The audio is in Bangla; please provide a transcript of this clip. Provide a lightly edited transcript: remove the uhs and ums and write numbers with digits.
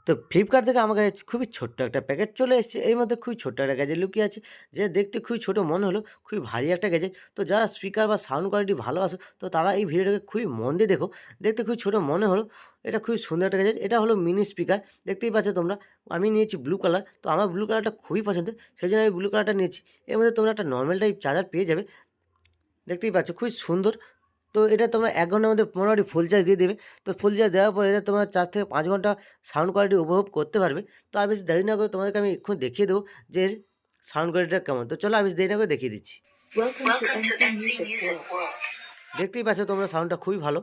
তো ফ্লিপকার্ট থেকে আমার কাছে খুবই ছোট্ট একটা প্যাকেট চলে এসেছে। এর মধ্যে খুবই ছোট্ট একটা গ্যাজেট লুকিয়ে আছে, যেটা দেখতে খুবই ছোট মনে হলেও খুবই ভারী একটা গ্যাজেট। তো যারা স্পিকার বা সাউন্ড কোয়ালিটি ভালোবাসো, তো তারা এই ভিডিওটাকে খুবই মন দিয়ে দেখো। দেখতে খুবই ছোট মনে হলেও এটা খুবই সুন্দর একটা গ্যাজেট। এটা হলো মিনি স্পিকার, দেখতেই পাচ্ছ তোমরা। আমি নিয়েছি ব্লু কালার, তো আমার ব্লু কালারটা খুবই পছন্দের, সেজন্য আমি ব্লু কালারটা নিয়েছি। এর মধ্যে তোমরা একটা নরমাল টাইপ চার্জার পেয়ে যাবে, দেখতেই পাচ্ছ খুবই সুন্দর। তো এটা তোমরা ১ ঘন্টার মধ্যে মোটামুটি ফুল চার্জ দিয়ে দেবে। তো ফুল চার্জ দেওয়ার পর এটা তোমার ৪ থেকে ৫ ঘন্টা সাউন্ড কোয়ালিটি উপভোগ করতে পারবে। তো আর বেশি দেরি না করে তোমাদেরকে আমি এক্ষুনি দেখিয়ে দেবো যে এর সাউন্ড কোয়ালিটিটা কেমন। তো চলো আর বেশি দেরি না করে দেখিয়ে দিচ্ছি। Welcome to MC Music World. দেখতেই পাচ্ছ তোমরা সাউন্ডটা খুবই ভালো।